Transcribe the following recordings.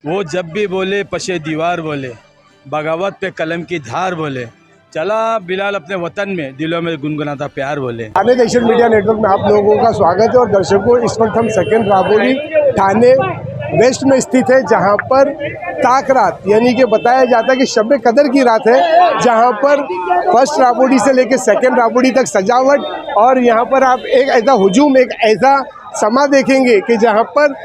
वो जब भी बोले पशे दीवार बोले, बगावत पे कलम की धार बोले, चला बिलाल अपने वतन में दिलों में गुनगुनाता प्यार बोले। ठाणे नेशन मीडिया नेटवर्क में आप लोगों का स्वागत है। और दर्शकों, इस वक्त हम सेकंड राबोली ठाणे वेस्ट में स्थित है, जहां पर ताक रात यानी कि बताया जाता है कि शब कदर की रात है, जहां पर फर्स्ट राबोली से लेकर सेकंड राबोली तक सजावट, और यहां पर आप एक ऐसा हुजूम, एक ऐसा समा देखेंगे कि जहां पर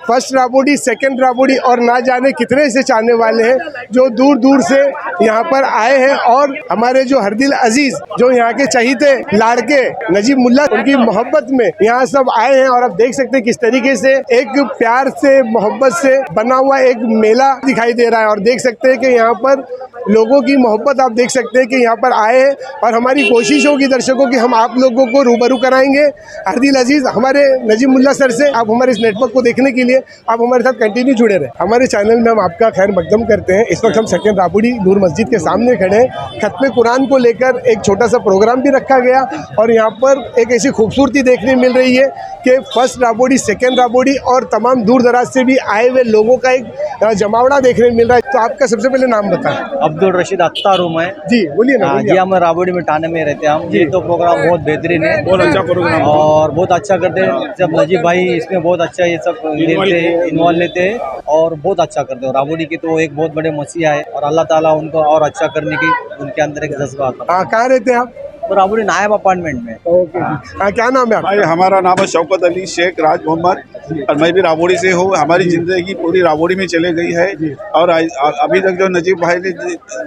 फर्स्ट राबोली, सेकंड राबोली और ना जाने कितने से चाहने वाले हैं जो दूर दूर से यहाँ पर आए हैं। और हमारे जो हरदिल अजीज, जो यहाँ के चहीते लाड़के नजीब मुल्ला, उनकी मोहब्बत में यहाँ सब आए हैं। और आप देख सकते हैं किस तरीके से एक प्यार से, मोहब्बत से बना हुआ एक मेला दिखाई दे रहा है। और देख सकते हैं कि यहाँ पर लोगों की मोहब्बत आप देख सकते हैं कि यहाँ पर आए हैं। और हमारी कोशिश होगी दर्शकों की हम आप लोगों को रूबरू कराएंगे हरदिल अजीज, हमारे नजीब मुल्ला सर से। आप हमारे इस नेटवर्क को देखने के लिए आप हमारे साथ कंटिन्यू जुड़े रहे। हमारे चैनल में हम आपका खैर मकदम करते हैं। इस वक्त हम सेकंड राबोली नूर मस्जिद के सामने खड़े हैं। खत्मे कुरान को लेकर एक छोटा सा प्रोग्राम भी रखा गया, और यहाँ पर एक ऐसी खूबसूरती देखने मिल रही है कि फर्स्ट राबोली, सेकंड राबोली और तमाम दूर दराज से भी आए हुए लोगों का एक जमावड़ा देखने मिल रहा है। तो आपका सबसे पहले नाम बताएं। अब्दुल रशीद अख्तर हूँ मैं। जी बोलिए ना। जी, हम राबोली में ठाणे में रहते हैं। हम ये तो प्रोग्राम बहुत बेहतरीन है, बहुत अच्छा प्रोग्राम और बहुत अच्छा करते हैं। जब नजीब भाई इसमें बहुत अच्छा ये सब इन्वॉल्व लेते हैं और बहुत अच्छा करते हैं। राबोली की तो एक बहुत बड़े मसीहा है और अल्लाह ताला उनको और अच्छा करने की उनके अंदर एक जज्बा आता है। कहाँ रहते हैं आप? तो राबोली नायब अपार्टमेंट में। ओके, क्या नाम है भाई? हमारा नाम है शौकत अली शेख राज मोहम्मद और मैं भी राबोली से हूँ। हमारी ज़िंदगी पूरी राबोली में चले गई है और अभी तक जो नजीब भाई ने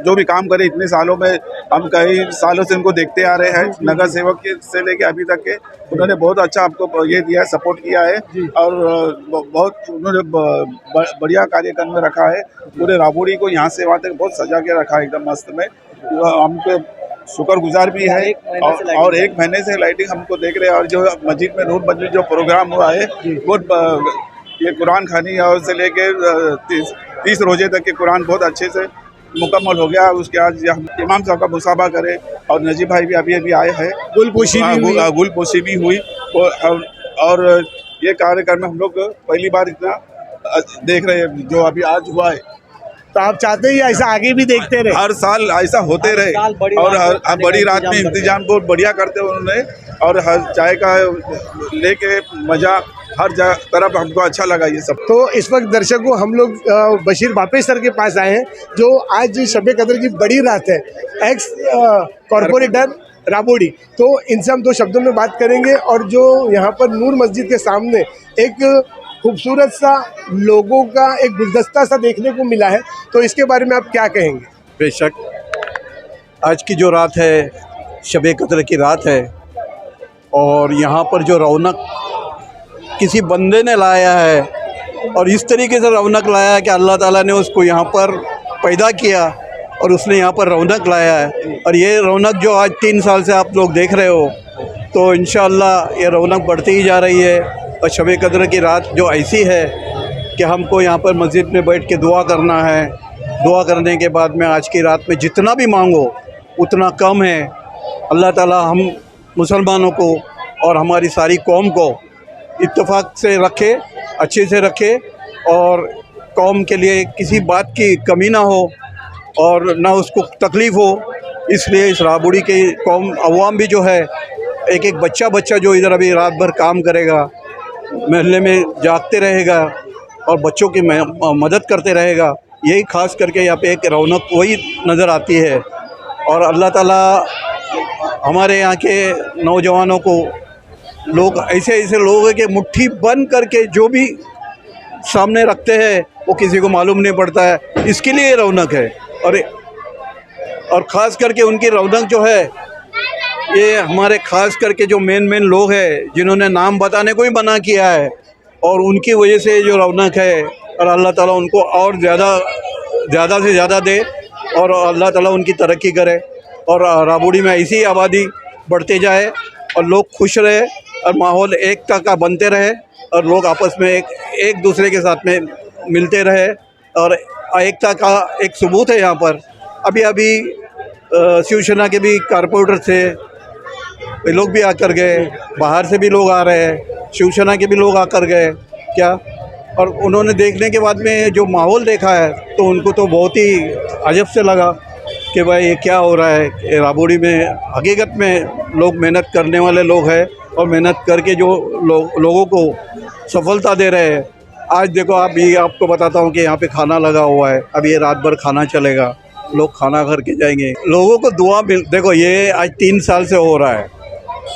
जो भी काम करे इतने सालों में, हम कई सालों से उनको देखते आ रहे हैं। नगर सेवक से लेके अभी तक के उन्होंने बहुत अच्छा आपको ये दिया है, सपोर्ट किया है और बहुत उन्होंने बढ़िया कार्यक्रम में रखा है। पूरे राबोली को यहाँ से वहाँ तक बहुत सजा के रखा है एकदम मस्त में। हमको शुक्रगुजार भी है और एक महीने से लाइटिंग हमको देख रहे हैं। और जो मस्जिद में नूर मस्जिद जो प्रोग्राम हुआ है वो ये कुरान खानी और से लेके 30 रोजे तक के कुरान बहुत अच्छे से मुकम्मल हो गया। उसके आज इमाम साहब का मुसाफा करे और नजीब भाई भी अभी आए हैं। गुलपोशी भी हुई और ये कार्यक्रम में हम लोग पहली बार इतना देख रहे हैं जो अभी आज हुआ है। तो आप चाहते हैं ऐसा आगे भी देखते रहे? हर साल ऐसा होते रहे और हर बड़ी रात में इंतजाम बहुत बढ़िया करते हैं उन्होंने। और हर चाय का लेके मजा हर तरफ हमको अच्छा लगा ये सब। तो इस वक्त दर्शकों हम लोग बशीर बापे सर के पास आए हैं, जो आज शब कदर की बड़ी रात है, एक्स कॉरपोरेटर राबोली। तो इनसे हम 2 शब्दों में बात करेंगे। और जो यहाँ पर नूर मस्जिद के सामने एक खूबसूरत सा लोगों का एक गुलदस्ता सा देखने को मिला है, तो इसके बारे में आप क्या कहेंगे? बेशक आज की जो रात है शब कद्र की रात है और यहाँ पर जो रौनक किसी बंदे ने लाया है और इस तरीके से रौनक लाया है कि अल्लाह ताला ने उसको यहाँ पर पैदा किया और उसने यहाँ पर रौनक लाया है। और ये रौनक जो आज 3 साल से आप लोग देख रहे हो, तो इंशाअल्लाह ये रौनक बढ़ती ही जा रही है। और शब कद्र की रात जो ऐसी है कि हमको यहाँ पर मस्जिद में बैठ के दुआ करना है। दुआ करने के बाद में आज की रात में जितना भी मांगो उतना कम है। अल्लाह ताला हम मुसलमानों को और हमारी सारी कौम को इत्तेफाक से रखे, अच्छे से रखे और कौम के लिए किसी बात की कमी ना हो और ना उसको तकलीफ़ हो। इसलिए इस राबोली के कौम अवाम भी जो है, एक बच्चा जो इधर अभी रात भर काम करेगा, महल्ले में जागते रहेगा और बच्चों की मदद करते रहेगा, यही खास करके यहाँ पे एक रौनक वही नज़र आती है। और अल्लाह ताला हमारे यहाँ के नौजवानों को, लोग ऐसे लोग हैं कि मुट्ठी बंद करके जो भी सामने रखते हैं वो किसी को मालूम नहीं पड़ता है। इसके लिए रौनक है। और ख़ास करके उनकी रौनक जो है, ये हमारे ख़ास करके जो मेन लोग हैं जिन्होंने नाम बताने को ही मना किया है, और उनकी वजह से जो रौनक है। और अल्लाह ताला उनको और ज़्यादा से ज़्यादा दे और अल्लाह ताला उनकी तरक्की करे और राबोली में ऐसी आबादी बढ़ते जाए और लोग खुश रहे और माहौल एकता का बनते रहे और लोग आपस में एक दूसरे के साथ में मिलते रहे। और एकता का एक सबूत है यहाँ पर। अभी शिवसेना के भी कारपोरेटर थे, वे लोग भी आकर गए, बाहर से भी लोग आ रहे हैं, शिवसेना के भी लोग आकर गए। क्या और उन्होंने देखने के बाद में जो माहौल देखा है तो उनको तो बहुत ही अजब से लगा कि भाई ये क्या हो रहा है। राबड़ी में हकीकत में लोग मेहनत करने वाले लोग हैं और मेहनत करके जो लोगों को सफलता दे रहे हैं। आज देखो आपको बताता हूँ कि यहाँ पे खाना लगा हुआ है, अब ये रात भर खाना चलेगा, लोग खाना करके जाएंगे, लोगों को दुआ मिल। देखो ये आज 3 साल से हो रहा है,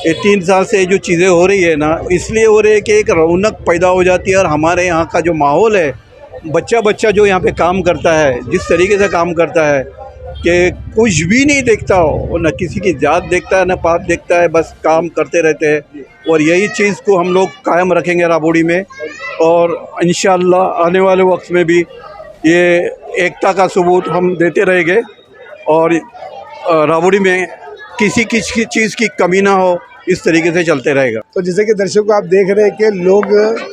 ये 3 साल से जो चीज़ें हो रही है ना, इसलिए हो रही है कि एक रौनक पैदा हो जाती है। और हमारे यहाँ का जो माहौल है, बच्चा जो यहाँ पे काम करता है, जिस तरीके से काम करता है कि कुछ भी नहीं देखता हो, न किसी की जात देखता है न पात देखता है, बस काम करते रहते हैं। और यही चीज़ को हम लोग कायम रखेंगे राबड़ी में, और इंशाअल्लाह आने वाले वक्त में भी ये एकता का सबूत हम देते रहेंगे और राबड़ी में किसी चीज़ की कमी ना हो, इस तरीके से चलते रहेगा। तो जैसे कि दर्शकों आप देख रहे हैं कि लोग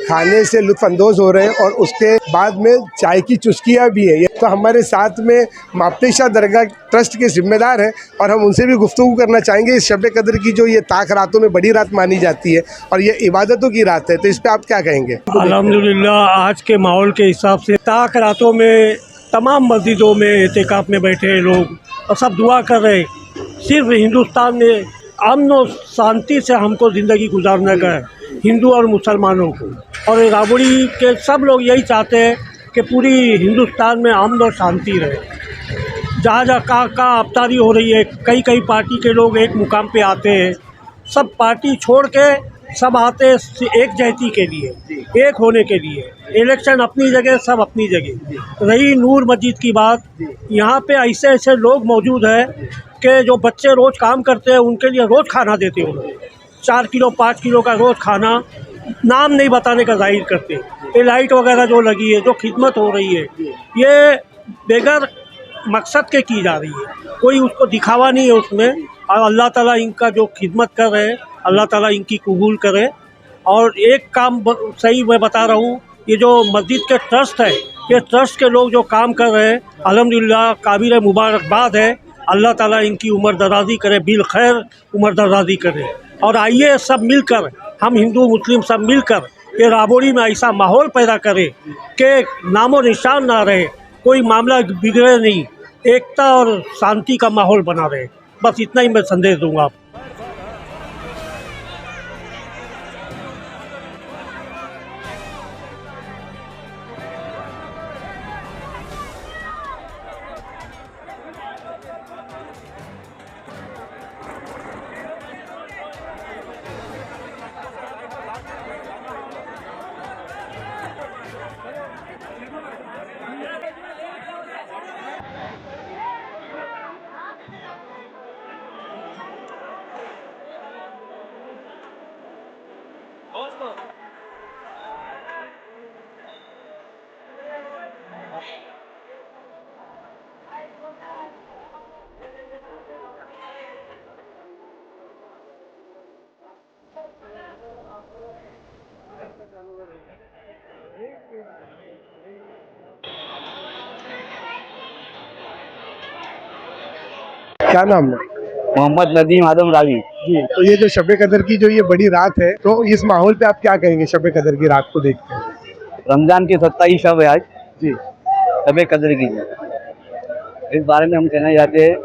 खाने से लुत्फानंदोज हो रहे हैं और उसके बाद में चाय की चुस्कियाँ भी है। तो हमारे साथ में माफ्तेशाह दरगाह ट्रस्ट के जिम्मेदार हैं और हम उनसे भी गुफ्तगू करना चाहेंगे। इस शब कदर की जो ये ताक रातों में बड़ी रात मानी जाती है और ये इबादतों की रात है, तो इस पर आप क्या कहेंगे? अल्हम्दुलिल्लाह आज के माहौल के हिसाब से ताक रातों में तमाम मस्जिदों में एहतिकाफ में बैठे हैं लोग और सब दुआ कर रहे हैं। सिर्फ हिंदुस्तान में अमन और शांति से हमको ज़िंदगी गुजारने का है, हिंदू और मुसलमानों को। और राबड़ी के सब लोग यही चाहते हैं कि पूरी हिंदुस्तान में अमन और शांति रहे। जहाँ जहाँ कहाँ अफ्तारी हो रही है, कई पार्टी के लोग एक मुकाम पे आते हैं, सब पार्टी छोड़ के सब आते हैं एक जहती के लिए, एक होने के लिए। इलेक्शन अपनी जगह, सब अपनी जगह। रही नूर मस्जिद की बात, यहाँ पे ऐसे लोग मौजूद हैं कि जो बच्चे रोज़ काम करते हैं उनके लिए रोज़ खाना देते हैं। 4 किलो 5 किलो का रोज़ खाना, नाम नहीं बताने का जाहिर करते। ये लाइट वगैरह जो लगी है, जो खिदमत हो रही है, ये बेगर मकसद के की जा रही है, कोई उसको दिखावा नहीं है उसमें। और अल्लाह ताला इनका जो खिदमत कर रहे हैं, अल्लाह ताला इनकी कबूल करे। और एक काम सही मैं बता रहा हूँ, ये जो मस्जिद के ट्रस्ट है, ये ट्रस्ट के लोग जो काम कर रहे हैं, अल्हम्दुलिल्लाह काबिल मुबारकबाद है। अल्लाह ताला इनकी उम्र दराज़ी करे, बिल खैर उम्र दराज़ी करे। और आइए सब मिलकर, हम हिंदू मुस्लिम सब मिलकर ये राबड़ी में ऐसा माहौल पैदा करें कि नामो निशान ना रहे, कोई मामला बिगड़े नहीं, एकता और शांति का माहौल बना रहे। बस इतना ही मैं संदेश दूंगा। क्या नाम है? मोहम्मद नदीम आदम रावी। जी, तो ये जो शब कदर की जो ये बड़ी रात है, तो इस माहौल पे आप क्या कहेंगे शब कदर की रात को देखते हैं? रमज़ान की 27 शब है आज जी, शब कदर की। इस बारे में हम कहना चाहते हैं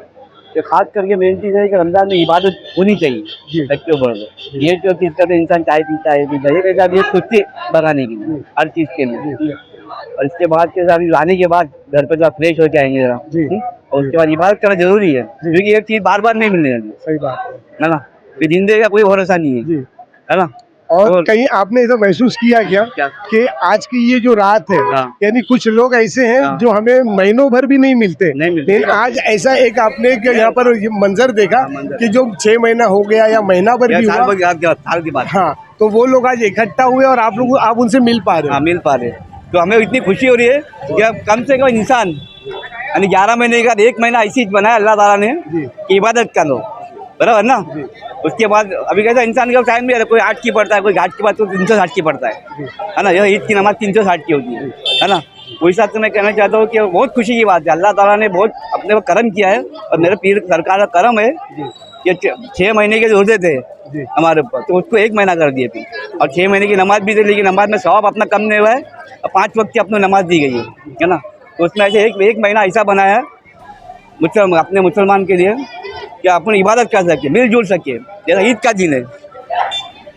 कि खास करके मेन चीज़ है कि रमज़ान में इबादत होनी चाहिए सबके ऊपर। ये जो चीज़ करते इंसान चाय पीता है, ये साथ ये खुशी भगाने की हर चीज़ के लिए। और इसके बाद के साथ आने के बाद घर पे फ्रेश होके आएंगे जरा, और उसके बाद इबादत करना जरूरी है, क्योंकि एक चीज़ बार बार नहीं मिलने वाली। सही बात है ना, कि जिंदगी का कोई भरोसा नहीं है, है ना। और कहीं आपने ऐसा महसूस किया क्या कि आज की ये जो रात है, यानी कुछ लोग ऐसे हैं जो हमें महीनों भर भी नहीं मिलते, लेकिन आज ऐसा एक आपने यहाँ पर मंजर देखा कि जो 6 महीना हो गया या महीना भर भी हुआ, साल की बात। हाँ, तो वो लोग आज इकट्ठा हुए और आप उनसे मिल पा रहे हैं। मिल पा रहे, तो हमें इतनी खुशी हो रही है कि अब कम से कम इंसान यानी 11 महीने का 1 महीना ऐसी बनाया अल्लाह ताला ने कि इबादत कर लो, बराबर ना। उसके बाद अभी कैसा इंसान का टाइम भी है, कोई 8 की पढ़ता है, कोई घाट की बात तो 360 की पढ़ता है ना। यह ईद की नमाज 360 की होती है ना। वही साथ से मैं कहना चाहता हूँ कि बहुत खुशी की बात है, अल्लाह ताला ने बहुत अपने को करम किया है और मेरे पीर सरकार का करम है ये 6 महीने के रोजे थे हमारे ऊपर, तो उसको 1 महीना कर दिए फिर। और 6 महीने की नमाज भी थी, लेकिन नमाज में सवाब अपना कम नहीं हुआ है, और 5 वक्त की अपनी नमाज दी गई है ना। तो उसमें ऐसे एक महीना ऐसा बनाया है अपने मुसलमान के लिए कि अपन इबादत कर सके, मिलजुल सके। जैसा ईद का दिन है,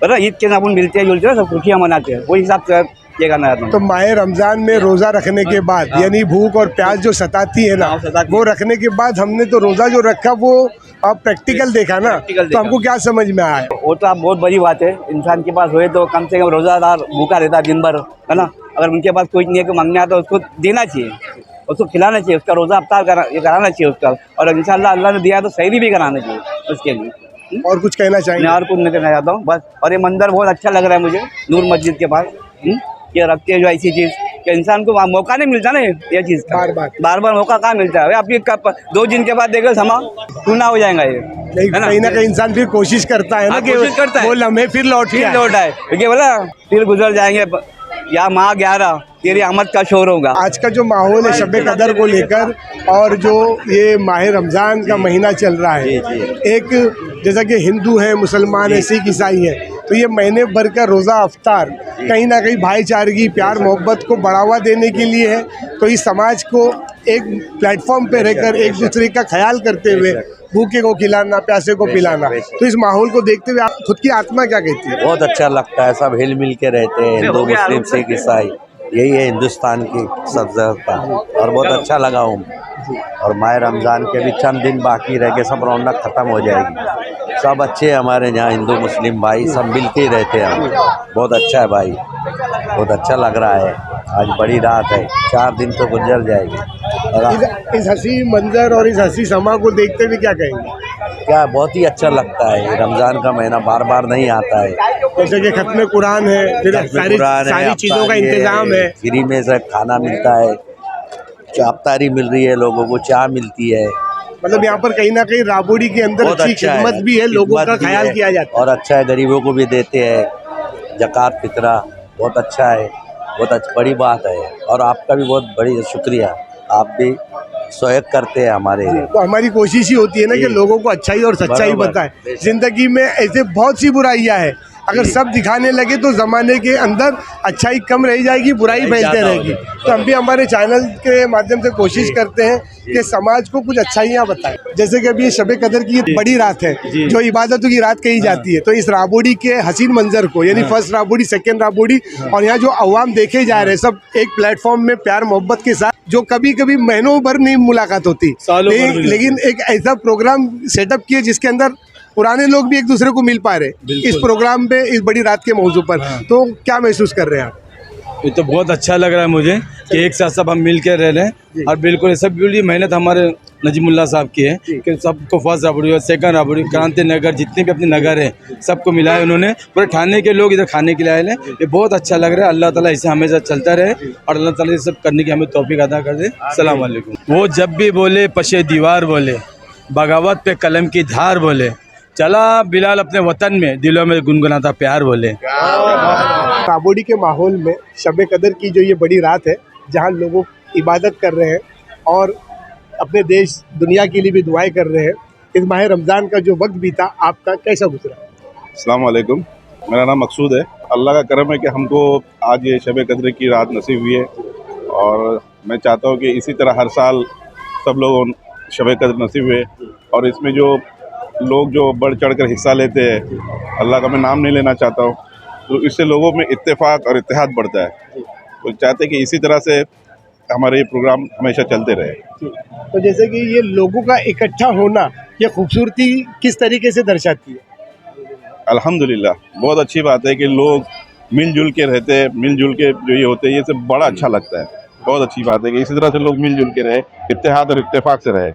पता ईद के दिन अपन मिलते हैं जुलते हैं, सब खुशियाँ मनाते हैं, वही हिसाब से ये करना चाहता हूँ। तो माह रमजान में रोजा रखने के बाद यानी भूख और प्यास जो सताती है ना, हाँ, सताती वो रखने के बाद हमने तो रोजा जो रखा वो प्रैक्टिकल देखा ना, प्रैक्टिकल तो देखा। हमको क्या समझ में आया? वो तो आप बहुत बड़ी बात है, इंसान के पास होए तो कम से कम रोज़ादार भूखा रहता है दिन भर, है ना। अगर उनके पास कुछ नहीं है, को मांगना है तो उसको देना चाहिए, उसको खिलाना चाहिए, उसका रोज़ा अफ्तार कराना चाहिए उसका। और इंशाल्लाह अल्लाह ने दिया तो सहरी भी कराना चाहिए उसके लिए। और कुछ कहना मैं चाहिए? और कुछ नहीं कहना चाहता हूँ बस। और ये मंदिर बहुत अच्छा लग रहा है मुझे, नूर मस्जिद के पास, ये रखते हैं जो ऐसी चीज़ कि इंसान को मौका नहीं मिलता ना ये चीज़ का, बार बार मौका कहाँ मिलता है। आपकी 2 दिन के बाद देखो समा टूना हो जाएगा ये, है ना। कहीं ना कहीं इंसान फिर कोशिश करता है ना हाँ, कि कोशिश करता है। वो लम्हे फिर लौट के आए। लौट आए, क्योंकि बोला फिर गुजर जाएंगे या माँ 11 तेरी आमद का शोर होगा। आज का जो माहौल है शब कदर को लेकर, और जो ये माह रमज़ान का महीना चल रहा है, एक जैसा कि हिंदू है, मुसलमान है, सिख ईसाई है, तो ये महीने भर का रोज़ा अफ्तार कहीं ना कहीं भाईचारगी, प्यार मोहब्बत को बढ़ावा देने के लिए है। तो इस समाज को एक प्लेटफॉर्म पे रहकर एक दूसरे का ख्याल करते हुए भूखे को खिलाना, प्यासे को पिलाना, तो इस माहौल को देखते हुए आप खुद की आत्मा क्या कहती है? बहुत अच्छा लगता है, सब हिल मिल के रहते हैं, हिंदू मुस्लिम सिख ईसाई, यही है हिंदुस्तान की सभ्यता। और बहुत अच्छा लगा हूँ। और माह रमज़ान के भी चंद दिन बाकी रह के सब रौनक ख़त्म हो जाएगी। सब अच्छे हैं हमारे यहाँ, हिंदू मुस्लिम भाई सब मिल के ही रहते हैं हम। बहुत अच्छा है भाई, बहुत अच्छा लग रहा है। आज बड़ी रात है, 4 दिन तो गुजर जाएगी। और इस हंसी मंजर और इस हंसी समा को देखते हुए क्या कहेंगे? क्या बहुत ही अच्छा लगता है। रमज़ान का महीना बार बार नहीं आता है। जैसे कि खत्म कुरान है, फिर सारी चीज़ों का इंतजाम है, फ्री में से खाना मिलता है, अफ्तारी मिल रही है, लोगों को चाय मिलती है। मतलब यहाँ पर कहीं ना कहीं राबोड़ी के अंदर बहुत अच्छी अच्छा खिदमत भी है, लोगों का खिदमत भी ख्याल है, किया जाता है। और अच्छा है, गरीबों को भी देते हैं ज़कात फितरा। बहुत अच्छा है, बहुत बड़ी बात है। और आपका भी बहुत बड़ी शुक्रिया, आप भी सहयोग करते हैं हमारे लिए। तो हमारी कोशिश ही होती है ना कि लोगों को अच्छाई और सच्चाई बराबर। बताएं। जिंदगी में ऐसे बहुत सी बुराइयां हैं, अगर सब दिखाने लगे तो ज़माने के अंदर अच्छाई कम रह जाएगी, बुराई फैलते रहेगी। तो हम भी हमारे चैनल के माध्यम से कोशिश करते हैं कि समाज को कुछ अच्छाइयाँ बताएं। जैसे कि अभी ये शब कदर की ये बड़ी रात है, जो इबादतों की रात कही जाती है, तो इस राबोड़ी के हसीन मंजर को, यानी फर्स्ट राबोड़ी, सेकेंड राबोड़ी, और यहाँ जो अवाम देखे जा रहे हैं सब एक प्लेटफॉर्म में प्यार मोहब्बत के साथ, जो कभी कभी महीनों भर नहीं मुलाकात होती, लेकिन एक ऐसा प्रोग्राम सेटअप किए जिसके अंदर पुराने लोग भी एक दूसरे को मिल पा रहे इस प्रोग्राम पे, इस बड़ी रात के मौजू पर। तो क्या महसूस कर रहे हैं आप? ये तो बहुत अच्छा लग रहा है मुझे कि एक साथ सब हम मिल के रह रहे हैं। और बिल्कुल सब बड़ी मेहनत हमारे नजीमुल्लाह साहब की है कि सबको फर्स्ट राबड़ी और सेकंड राबड़ी, क्रांति नगर, जितने भी अपने नगर हैं सबको मिलाए उन्होंने। पूरे ठाणे के लोग इधर खाने के लिए आए हैं। ये बहुत अच्छा लग रहा है। अल्लाह ताला इसे हमेशा चलता रहे और अल्लाह ताला ये सब करने की हमें तौफीक अदा कर दे। सलाम वालेकुम। वो जब भी बोले पशे दीवार बोले, बगावत पे कलम की धार बोले, चला बिलाल अपने वतन में, दिलों में गुनगुनाता प्यार बोले। राबोड़ी के माहौल में शब कदर की जो ये बड़ी रात है, जहाँ लोग इबादत कर रहे हैं और अपने देश दुनिया के लिए भी दुआएं कर रहे हैं, इस माह रमज़ान का जो वक्त बीता आपका कैसा गुजरा? अस्सलाम वालेकुम, मेरा नाम मकसूद है। अल्लाह का करम है कि हमको आज ये शब कद्र की रात नसीब हुई है, और मैं चाहता हूँ कि इसी तरह हर साल सब लोगों शब कद्र नसीब हुए। और इसमें जो लोग जो बढ़ चढ़ कर हिस्सा लेते हैं, अल्लाह का मैं नाम नहीं लेना चाहता हूँ, तो इससे लोगों में इत्तेफाक और इत्तेहाद बढ़ता है। तो चाहते हैं कि इसी तरह से हमारे ये प्रोग्राम हमेशा चलते रहे। तो जैसे कि ये लोगों का इकट्ठा होना, ये खूबसूरती किस तरीके से दर्शाती है? अल्हम्दुलिल्लाह, बहुत अच्छी बात है कि लोग मिलजुल के रहते हैं, मिलजुल के जो ये होते हैं, ये सब बड़ा अच्छा लगता है। बहुत अच्छी बात है कि इसी तरह से लोग मिलजुल के रहे, इत्तेहाद और इत्तेफाक से रहे।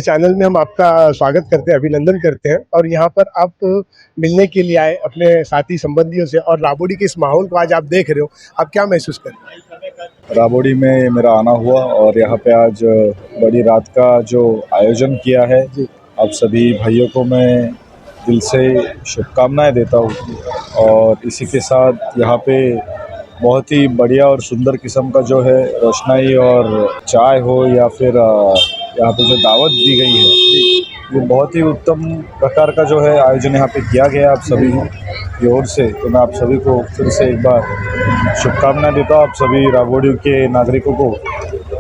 चैनल में हम आपका स्वागत करते हैं, अभिनंदन करते हैं। और यहाँ पर आप मिलने के लिए आए अपने साथी संबंधियों से, और राबोडी के इस माहौल को आज आप देख रहे हो, आप क्या महसूस कर रहे हैं? राबोडी में मेरा आना हुआ और यहाँ पे आज बड़ी रात का जो आयोजन किया है, आप सभी भाइयों को मैं दिल से शुभकामनाएं देता हूँ। और इसी के साथ यहाँ पे बहुत ही बढ़िया और सुंदर किस्म का जो है रोशनाई और चाय हो या फिर यहाँ पे जो दावत दी गई है, ये बहुत ही उत्तम प्रकार का जो है आयोजन यहाँ पे किया गया आप सभी की ओर से। तो मैं आप सभी को फिर से एक बार शुभकामनाएं देता हूँ। आप सभी राबोडी के नागरिकों को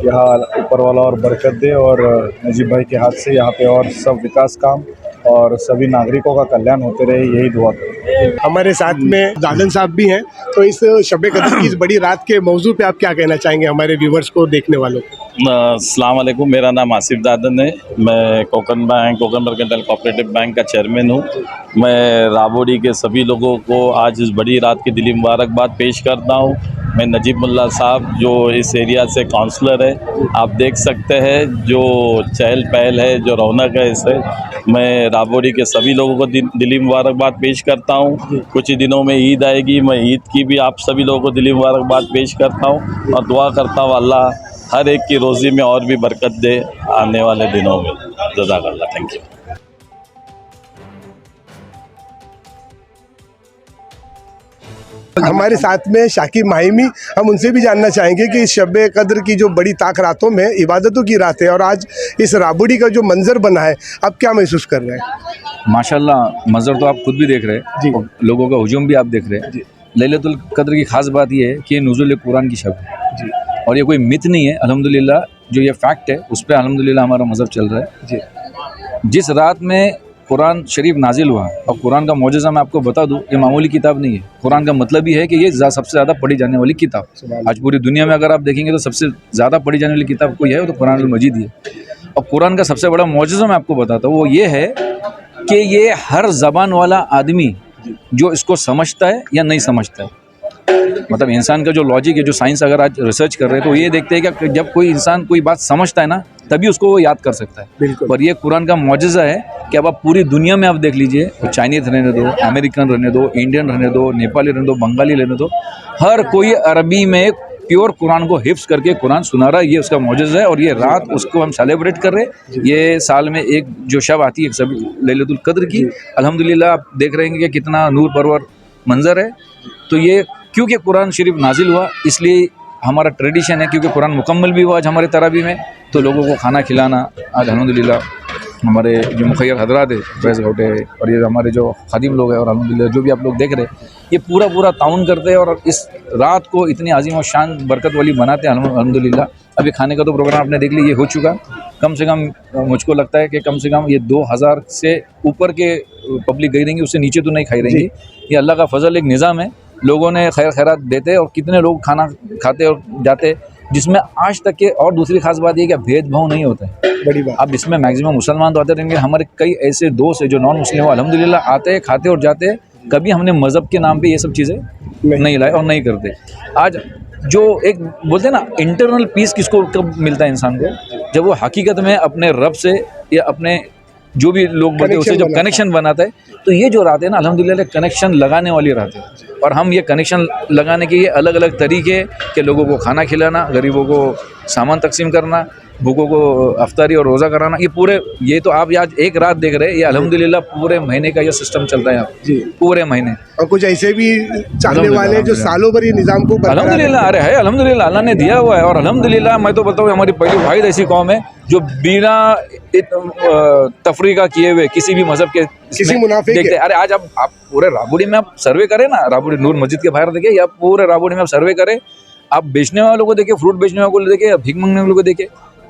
यहाँ ऊपर वाला और बरकत दे और नजीब भाई के हाथ से यहाँ पे और सब विकास काम और सभी नागरिकों का कल्याण होते रहे, यही दुआ करें। हमारे साथ में दादन साहब भी हैं, तो इस शब कदर की इस बड़ी रात के मौजू पे आप क्या कहना चाहेंगे हमारे व्यूवर्स को, देखने वालों को? अस्सलाम वालेकुम, मेरा नाम आसिफ दादन है। मैं कोकन मर्केंटाइल कोऑपरेटिव बैंक का चेयरमैन हूँ। मैं राबोडी के सभी लोगों को आज इस बड़ी रात की दिली मुबारकबाद पेश करता हूँ। मैं नजीब मुल्ला साहब जो इस एरिया से काउंसलर है, आप देख सकते हैं जो चहल पहल है, जो रौनक है इसे। मैं राबोडी के सभी लोगों को दिली मुबारकबाद पेश करता हूँ। कुछ ही दिनों में ईद आएगी, मैं ईद की भी आप सभी लोगों को दिली मुबारकबाद पेश करता हूँ और दुआ करता हूँ अल्लाह हर एक की रोज़ी में और भी बरकत दे आने वाले दिनों में। जज़ाकल्लाह, थैंक यू। हमारे साथ में शाकिब माहिमी, हम उनसे भी जानना चाहेंगे कि शब कद्र की जो बड़ी ताक रातों में इबादतों की रात है और आज इस राबोडी का जो मंजर बना है, आप क्या महसूस कर रहे हैं? माशाल्लाह, मंजर तो आप खुद भी देख रहे हैं जी, लोगों का हुजूम भी आप देख रहे हैं। लैलतुल कद्र की खास बात ये है कि ये नुज़ुल कुरान की शब है जी, और ये कोई मिथ नहीं है। अल्हम्दुलिल्लाह जो ये फैक्ट है उस पर अल्हम्दुलिल्लाह हमारा मज़हब चल रहा है जी। जिस रात में कुरान शरीफ नाजिल हुआ, और कुरान का मौजज़ा मैं आपको बता दूं, ये मामूली किताब नहीं है। कुरान का मतलब ही है कि ये सबसे ज़्यादा पढ़ी जाने वाली किताब। आज पूरी दुनिया में अगर आप देखेंगे तो सबसे ज़्यादा पढ़ी जाने वाली किताब कोई है तो कुरान अल मजीद ही है। और कुरान का सबसे बड़ा मौजज़ा मैं आपको बताता हूँ, वो ये है कि ये हर ज़बान वाला आदमी जो इसको समझता है या नहीं समझता है, मतलब इंसान का जो लॉजिक है, जो साइंस अगर आज रिसर्च कर रहे हैं तो ये देखते हैं कि जब कोई इंसान कोई बात समझता है ना, तभी उसको वो याद कर सकता है। बिल्कुल। और ये कुरान का मौजज़ा है कि अब आप पूरी दुनिया में आप देख लीजिए, तो चाइनीज़ रहने दो, अमेरिकन रहने दो, इंडियन रहने दो, नेपाली रहने दो, बंगाली रहने दो, हर कोई अरबी में प्योर कुरान को हिफ्ज़ करके कुरान सुना रहा है। ये उसका मौजज़ा है और ये रात उसको हम सेलिब्रेट कर रहे हैं। ये साल में एक जो शब आती है सब लैलतुल कद्र की, अल्हम्दुलिल्लाह आप देख रहे हैं कि कितना नूर परवर मंज़र है। तो ये क्योंकि कुरान शरीफ नाजिल हुआ इसलिए हमारा ट्रेडिशन है, क्योंकि कुरान मुकम्मल भी हुआ आज हमारे तरावी में, तो लोगों को खाना खिलाना आज अल्हम्दुलिल्लाह हमारे जो मुखैर हजरात है, फैज़ घोटे और ये हमारे जो खादिम लोग हैं और अल्हम्दुलिल्लाह जो भी आप लोग देख रहे हैं, ये पूरा ताउन करते हैं और इस रात को इतनी अजीम और शान बरकत वाली बनाते हैं अल्हम्दुलिल्लाह। अभी खाने का तो प्रोग्राम आपने देख लिया, ये हो चुका। कम से कम मुझको लगता है कि कम से कम ये 2000 से ऊपर के पब्लिक गई रहेंगी, उससे नीचे तो नहीं खाई रहेंगी। ये अल्लाह का फजल, एक निज़ाम है। लोगों ने खैर खैरात देते और कितने लोग खाना खाते और जाते, जिसमें आज तक के और दूसरी खास बात ये कि भेदभाव नहीं होता है। बड़ी बात। अब इसमें मैक्सिमम मुसलमान तो आते रहेंगे, हमारे कई ऐसे दोस्त हैं जो नॉन मुस्लिम हो, अल्हम्दुलिल्लाह आते हैं, खाते और जाते हैं। कभी हमने मज़हब के नाम पे ये सब चीज़ें नहीं लाए और नहीं करते। आज जो एक बोलते हैं ना इंटरनल पीस किसको कब मिलता है इंसान को, जब वो हकीकत में अपने रब से या अपने जो भी लोग बोलते हैं उससे जब कनेक्शन बनाता है। तो ये जो रात है ना अल्हम्दुलिल्लाह कनेक्शन लगाने वाली रात है। और हम ये कनेक्शन लगाने के ये अलग अलग तरीके कि लोगों को खाना खिलाना, गरीबों को सामान तकसीम करना, भूखों को अफ्तारी और रोज़ा कराना, ये पूरे, ये तो आप आज एक रात देख रहे हैं, ये अल्हम्दुलिल्लाह पूरे महीने का ये सिस्टम चल रहा है जी, पूरे महीने। और कुछ ऐसे भी चाहने वाले जो सालों भर ये निज़ाम को अल्हम्दुलिल्लाह अरे है, अल्हम्दुलिल्लाह अल्लाह ने दिया हुआ है। और अल्हम्दुलिल्लाह मैं तो बताऊँ हमारी पहली वाहिद ऐसी कौम है जो बिना तफरीका किए हुए किसी भी मज़हब के किसी मुनाफे देखते। अरे आज आप पूरे राबोडी में आप सर्वे करें ना, राबोडी नूर मस्जिद के बाहर देखें या पूरे राबोडी में आप सर्वे करें, आप बेचने वालों को देखें, फ्रूट बेचने वालों को देखें या भीख मांगने वालों को देखें,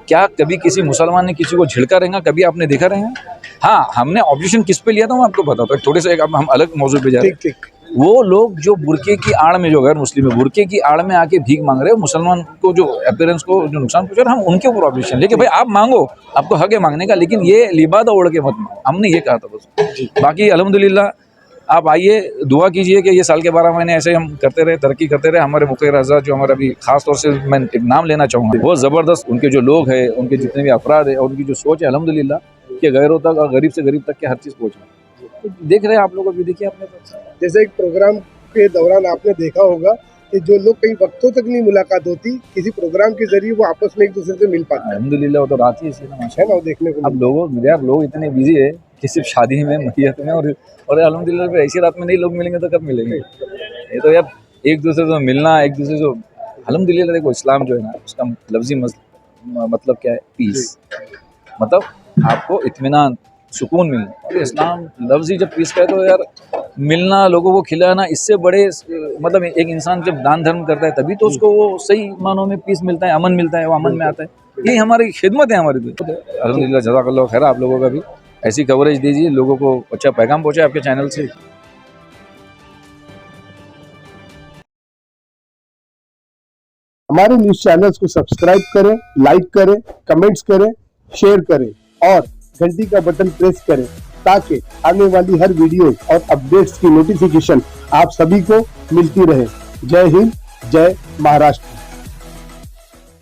क्या कभी किसी मुसलमान ने किसी को झिड़का रहेगा? कभी आपने देखा रहेगा? हाँ, हमने ऑब्जेक्शन किस पे लिया था मैं आपको बताता हूँ। थोड़े से हम अलग मौजू पे जा रहे हैं। वो लोग जो बुरके की आड़ में, जो गैर मुस्लिम है बुरके की आड़ में आके भीख मांग रहे हो, मुसलमान को जो अपीयरेंस को जो नुकसान पहुंचा रहे, हम उनके ऊपर ऑब्जेक्शन लेके भाई आप मांगो, आपको हक है मांगने का, लेकिन ये लिबादा ओढ़ के मत मांगो। हमने ये कहा था बस। बाकी अल्हम्दुलिल्लाह आप आइए, दुआ कीजिए कि ये साल के 12 महीने ऐसे हम करते रहे, तरक्की करते रहे। हमारे मुख्य रजा जो हमारे अभी खास तौर से मैं एक नाम लेना चाहूँगा, बहुत ज़बरदस्त उनके जो लोग हैं, उनके जितने भी अफराद है और उनकी जो सोच है, अल्हम्दुलिल्लाह कि गैरों तक और गरीब से गरीब तक के हर चीज़ पहुँचा। तो देख रहे हैं आप लोग, अभी देखिए अपने पास। जैसे एक प्रोग्राम के दौरान आपने देखा होगा कि जो लोग कई वक्तों तक नहीं मुलाकात होती, किसी प्रोग्राम के जरिए वो आपस में एक दूसरे से मिल पाते हैं, अल्हम्दुलिल्लाह वो तो रात ही ऐसी है ना, है माशाअल्लाह। ना, वो देखने को अब लोग इतने बिजी है कि सिर्फ शादी में, मैयत में और अल्हम्दुलिल्लाह फिर ऐसी रात में नहीं लोग मिलेंगे तो कब मिलेंगे? ये तो यार एक दूसरे से मिलना, एक दूसरे से अल्हम्दुलिल्लाह देखो इस्लाम जो है ना, उसका लफ्ज़ी मतलब क्या है? पीस, मतलब आपको इत्मीनान, सुकून मिलना। और इस्लाम लफ्ज़ी जब पीस का है तो यार मिलना, लोगों को खिलाना, इससे बड़े मतलब एक इंसान जब दान धर्म करता है तभी तो उसको वो सही मानों में पीस मिलता है, अमन मिलता है, वो अमन में आता है। यही हमारी खिदमत है हमारी भी। अल्हम्दुलिल्लाह, जज़ाकल्लाह खैर। आप लोगों का भी ऐसी कवरेज दीजिए, लोगों को अच्छा पैगाम पहुँचाए आपके चैनल से। हमारे न्यूज़ चैनल्स को सब्सक्राइब करें, लाइक करें, कमेंट्स करें, शेयर करें और घंटी का बटन प्रेस करें ताकि आने वाली हर वीडियो और अपडेट्स की नोटिफिकेशन आप सभी को मिलती रहे। जय हिंद, जय महाराष्ट्र।